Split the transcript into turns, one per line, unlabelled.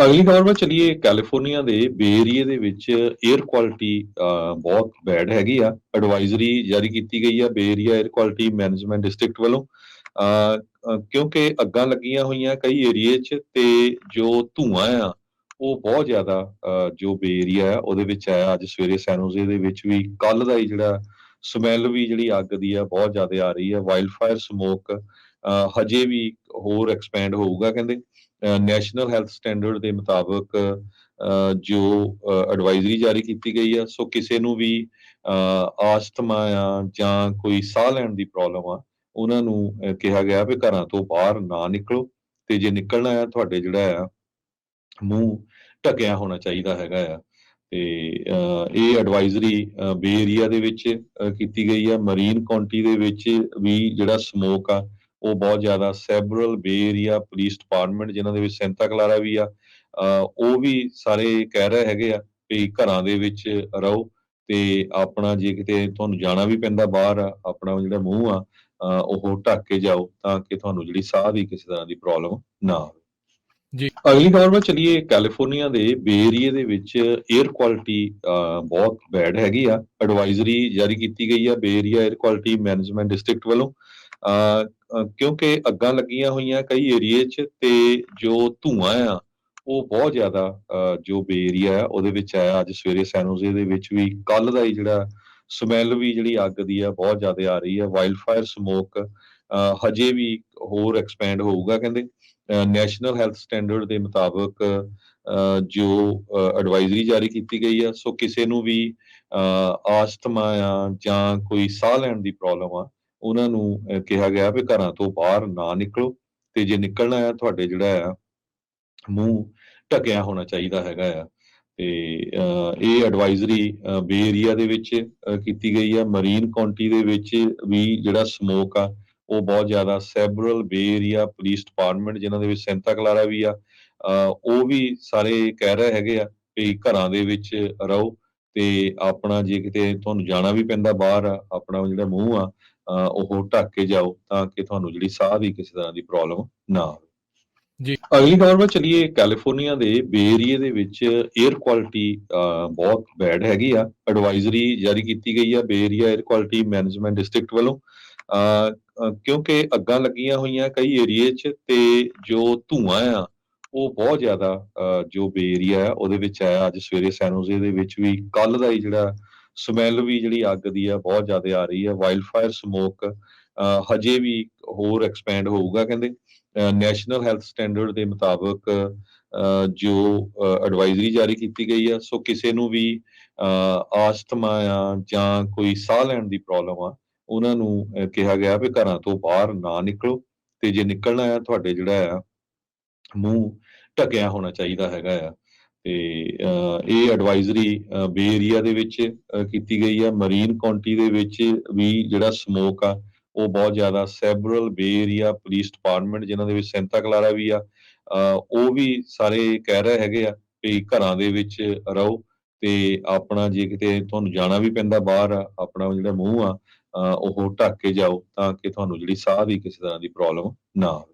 ਅਗਲੀ ਖਬਰ ਵੱਲ ਚੱਲੀਏ। ਕੈਲੀਫੋਰਨੀਆ ਦੇ ਬੇ ਏਰੀਏ ਦੇ ਵਿੱਚ 에ਅਰ ਕੁਆਲਿਟੀ ਬਹੁਤ ਬੈਡ ਹੈਗੀ ਆ। ਐਡਵਾਈਜ਼ਰੀ ਜਾਰੀ ਕੀਤੀ ਗਈ ਆ Bay Area Air Quality Management District ਵੱਲੋਂ। ਕਿਉਂਕਿ ਅੱਗਾਂ ਲੱਗੀਆਂ ਹੋਈਆਂ ਕਈ ਏਰੀਏ 'ਚ ਤੇ ਜੋ ਧੂੰਆਂ ਆ ਉਹ ਬਹੁਤ ਜ਼ਿਆਦਾ ਜੋ ਬੇ ਏਰੀਆ ਆ ਉਹਦੇ ਵਿੱਚ ਆਇਆ। ਅੱਜ ਸਵੇਰੇ ਸੈਨੋਜ਼ੇ ਦੇ ਵਿੱਚ ਵੀ ਕੱਲ ਦਾ ਹੀ ਜਿਹੜਾ ਸਮੈਲ ਵੀ ਜਿਹੜੀ ਅੱਗ ਦੀ ਆ ਬਹੁਤ ਜ਼ਿਆਦਾ ਆ ਰਹੀ ਆ। ਵਾਈਲਡ ਫਾਇਰ ਸਮੋਕ ਹਜੇ ਵੀ ਹੋਰ ਐਕਸਪੈਂਡ ਹੋਊਗਾ ਕਹਿੰਦੇ। ਨੈਸ਼ਨਲ ਹੈਲਥ ਸਟੈਂਡਰਡ ਦੇ ਮੁਤਾਬਕ ਜੋ ਐਡਵਾਈਜ਼ਰੀ ਜਾਰੀ ਕੀਤੀ ਗਈ ਆ, ਸੋ ਕਿਸੇ ਨੂੰ ਵੀ ਆਸਥਮਾ ਆ ਜਾਂ ਕੋਈ ਸਾਹ ਲੈਣ ਦੀ ਪ੍ਰੋਬਲਮ ਆ, ਉਹਨਾਂ ਨੂੰ ਕਿਹਾ ਗਿਆ ਵੀ ਘਰਾਂ ਤੋਂ ਬਾਹਰ ਨਾ ਨਿਕਲੋ ਤੇ ਜੇ ਨਿਕਲਣਾ ਆ ਤੁਹਾਡੇ ਜਿਹੜਾ ਆ ਮੂੰਹ ਢੱਕਿਆ ਹੋਣਾ ਚਾਹੀਦਾ ਹੈਗਾ ਆ। ਤੇ ਇਹ ਐਡਵਾਈਜ਼ਰੀ ਬੇ ਏਰੀਆ ਦੇ ਵਿੱਚ ਕੀਤੀ ਗਈ ਆ। ਮਰੀਨ ਕਾਉਂਟੀ ਦੇ ਵਿੱਚ ਵੀ ਜਿਹੜਾ ਸਮੋਕ ਆ ਉਹ ਬਹੁਤ ਜ਼ਿਆਦਾ। ਸੈਬਰਲ ਬੇ ਏਰੀਆ ਪੁਲਿਸ ਡਿਪਾਰਟਮੈਂਟ ਜਿਨ੍ਹਾਂ ਦੇ ਵਿੱਚ ਸੈਂਟਾ ਕਲਾਰਾ ਵੀ ਆ, ਉਹ ਵੀ ਸਾਰੇ ਕਹਿ ਰਹੇ ਹੈਗੇ ਆ ਵੀ ਘਰਾਂ ਦੇ ਵਿੱਚ ਰਹੋ ਤੇ ਆਪਣਾ ਜੇ ਕਿਤੇ ਤੁਹਾਨੂੰ ਜਾਣਾ ਵੀ ਪੈਂਦਾ ਬਾਹਰ ਆਪਣਾ ਜਿਹੜਾ ਮੂੰਹ ਆ ਉਹ ਢੱਕ ਕੇ ਜਾਓ ਤਾਂ ਕਿ ਤੁਹਾਨੂੰ ਜਿਹੜੀ ਸਾਹ ਦੀ ਕਿਸੇ ਤਰ੍ਹਾਂ ਦੀ ਪ੍ਰੋਬਲਮ ਨਾ ਆਵੇ।
ਜੀ।
ਅਗਲੀ ਖਬਰ ਵੱਲ ਚੱਲੀਏ। ਕੈਲੀਫੋਰਨੀਆ ਦੇ ਬੇ ਏਰੀਏ ਦੇ ਵਿੱਚ 에ਅਰ ਕੁਆਲਿਟੀ ਬਹੁਤ ਬੈਡ ਹੈਗੀ ਆ। ਐਡਵਾਈਜ਼ਰੀ ਜਾਰੀ ਕੀਤੀ ਗਈ ਆ Bay Area Air Quality Management District ਵੱਲੋਂ। ਕਿਉਂਕਿ ਅੱਗਾਂ ਲੱਗੀਆਂ ਹੋਈਆਂ ਕਈ ਏਰੀਏ 'ਚ ਤੇ ਜੋ ਧੂੰਆਂ ਆ ਉਹ ਬਹੁਤ ਜ਼ਿਆਦਾ ਜੋ ਬੇ ਏਰੀਆ ਆ ਉਹਦੇ ਵਿੱਚ ਆਇਆ। ਅੱਜ ਸਵੇਰੇ ਸੈਨੋਜ਼ੇ ਦੇ ਵਿੱਚ ਵੀ ਕੱਲ ਦਾ ਹੀ ਜਿਹੜਾ ਸਮੈਲ ਵੀ ਜਿਹੜੀ ਅੱਗ ਦੀ ਆ ਬਹੁਤ ਜ਼ਿਆਦਾ ਆ ਰਹੀ ਆ। ਵਾਈਲਡ ਫਾਇਰ ਸਮੋਕ ਹਜੇ ਵੀ ਹੋਰ ਐਕਸਪੈਂਡ ਹੋਊਗਾ ਕਹਿੰਦੇ। ਨੈਸ਼ਨਲ ਹੈਲਥ ਸਟੈਂਡਰਡ ਦੇ ਮੁਤਾਬਕ ਜੋ ਐਡਵਾਈਜ਼ਰੀ ਜਾਰੀ ਕੀਤੀ ਗਈ ਆ, ਸੋ ਕਿਸੇ ਨੂੰ ਵੀ ਆਸਥਮਾ ਆ ਜਾਂ ਕੋਈ ਸਾਹ ਲੈਣ ਦੀ ਪ੍ਰੋਬਲਮ ਆ, ਉਹਨਾਂ ਨੂੰ ਕਿਹਾ ਗਿਆ ਵੀ ਘਰਾਂ ਤੋਂ ਬਾਹਰ ਨਾ ਨਿਕਲੋ ਤੇ ਜੇ ਨਿਕਲਣਾ ਆ ਤੁਹਾਡੇ ਜਿਹੜਾ ਆ ਮੂੰਹ ਢੱਕਿਆ ਹੋਣਾ ਚਾਹੀਦਾ ਹੈਗਾ ਆ। ਤੇ ਇਹ ਐਡਵਾਈਜ਼ਰੀ ਬੇ ਏਰੀਆ ਦੇ ਵਿੱਚ ਕੀਤੀ ਗਈ ਆ। ਮਰੀਨ ਕਾਉਂਟੀ ਦੇ ਵਿੱਚ ਵੀ ਜਿਹੜਾ ਸਮੋਕ ਆ ਉਹ ਬਹੁਤ ਜ਼ਿਆਦਾ। ਸੈਬਰਲ ਬੇ ਏਰੀਆ ਪੁਲਿਸ ਡਿਪਾਰਟਮੈਂਟ ਜਿਨ੍ਹਾਂ ਦੇ ਵਿੱਚ ਸੈਂਟਾ ਕਲਾਰਾ ਵੀ ਆ, ਉਹ ਵੀ ਸਾਰੇ ਕਹਿ ਰਹੇ ਹੈਗੇ ਆ ਵੀ ਘਰਾਂ ਦੇ ਵਿੱਚ ਰਹੋ ਤੇ ਆਪਣਾ ਜੇ ਕਿਤੇ ਤੁਹਾਨੂੰ ਜਾਣਾ ਵੀ ਪੈਂਦਾ ਬਾਹਰ ਆਪਣਾ ਜਿਹੜਾ ਮੂੰਹ ਆ ਉਹ ਢੱਕ ਕੇ ਜਾਓ ਤਾਂ ਕਿ ਤੁਹਾਨੂੰ ਜਿਹੜੀ ਸਾਹ ਦੀ ਕਿਸੇ ਤਰ੍ਹਾਂ ਦੀ ਪ੍ਰੋਬਲਮ ਨਾ ਆਵੇ।
ਜੀ।
ਅਗਲੀ ਖਬਰ ਵੱਲ ਚੱਲੀਏ। ਕੈਲੀਫੋਰਨੀਆ ਦੇ ਬੇ ਏਰੀਏ ਦੇ ਵਿੱਚ 에ਅਰ ਕੁਆਲਿਟੀ ਬਹੁਤ ਬੈਡ ਹੈਗੀ ਆ। ਐਡਵਾਈਜ਼ਰੀ ਜਾਰੀ ਕੀਤੀ ਗਈ ਆ Bay Area Air Quality Management District ਵੱਲੋਂ। ਕਿਉਂਕਿ ਅੱਗਾਂ ਲੱਗੀਆਂ ਹੋਈਆਂ ਕਈ ਏਰੀਏ 'ਚ ਤੇ ਜੋ ਧੂੰਆਂ ਆ ਉਹ ਬਹੁਤ ਜ਼ਿਆਦਾ ਜੋ ਬੇ ਏਰੀਆ ਆ ਉਹਦੇ ਵਿੱਚ ਆਇਆ। ਅੱਜ ਸਵੇਰੇ ਸੈਨੋਜ਼ੇ ਦੇ ਵਿੱਚ ਵੀ ਕੱਲ ਦਾ ਹੀ ਜਿਹੜਾ ਸਮੈਲ ਵੀ ਜਿਹੜੀ ਅੱਗ ਦੀ ਆ ਬਹੁਤ ਜ਼ਿਆਦਾ ਆ ਰਹੀ ਆ। ਵਾਈਲਡ ਫਾਇਰ ਸਮੋਕ ਹਜੇ ਵੀ ਹੋਰ ਐਕਸਪੈਂਡ ਹੋਊਗਾ ਕਹਿੰਦੇ। ਨੈਸ਼ਨਲ ਹੈਲਥ ਸਟੈਂਡਰਡ ਦੇ ਮੁਤਾਬਕ ਜੋ ਐਡਵਾਈਜ਼ਰੀ ਜਾਰੀ ਕੀਤੀ ਗਈ ਆ, ਸੋ ਕਿਸੇ ਨੂੰ ਵੀ ਆਸਥਮਾ ਆ ਜਾਂ ਕੋਈ ਸਾਹ ਲੈਣ ਦੀ ਪ੍ਰੋਬਲਮ ਆ, ਉਹਨਾਂ ਨੂੰ ਕਿਹਾ ਗਿਆ ਵੀ ਘਰਾਂ ਤੋਂ ਬਾਹਰ ਨਾ ਨਿਕਲੋ ਤੇ ਜੇ ਨਿਕਲਣਾ ਆ ਤੁਹਾਡੇ ਜਿਹੜਾ ਆ ਮੂੰਹ ਢੱਕਿਆ ਹੋਣਾ ਚਾਹੀਦਾ ਹੈਗਾ ਆ। ਤੇ ਇਹ ਐਡਵਾਈਜ਼ਰੀ ਬੇ ਏਰੀਆ ਦੇ ਵਿੱਚ ਕੀਤੀ ਗਈ ਆ। ਮਰੀਨ ਕਾਉਂਟੀ ਦੇ ਵਿੱਚ ਵੀ ਜਿਹੜਾ ਸਮੋਕ ਆ ਉਹ ਬਹੁਤ ਜ਼ਿਆਦਾ। ਸੈਬਰਲ ਬੇ ਏਰੀਆ ਪੁਲਿਸ ਡਿਪਾਰਟਮੈਂਟ ਜਿਨ੍ਹਾਂ ਦੇ ਵਿੱਚ ਸੈਂਟਾ ਕਲਾਰਾ ਵੀ ਆ, ਉਹ ਵੀ ਸਾਰੇ ਕਹਿ ਰਹੇ ਹੈਗੇ ਆ ਵੀ ਘਰਾਂ ਦੇ ਵਿੱਚ ਰਹੋ ਤੇ ਆਪਣਾ ਜੇ ਕਿਤੇ ਤੁਹਾਨੂੰ ਜਾਣਾ ਵੀ ਪੈਂਦਾ ਬਾਹਰ ਆਪਣਾ ਜਿਹੜਾ ਮੂੰਹ ਆ ਉਹ ਢੱਕ ਕੇ ਜਾਓ ਤਾਂ ਕਿ ਤੁਹਾਨੂੰ ਜਿਹੜੀ ਸਾਹ ਦੀ ਕਿਸੇ ਤਰ੍ਹਾਂ ਦੀ ਪ੍ਰੋਬਲਮ ਨਾ ਆਵੇ।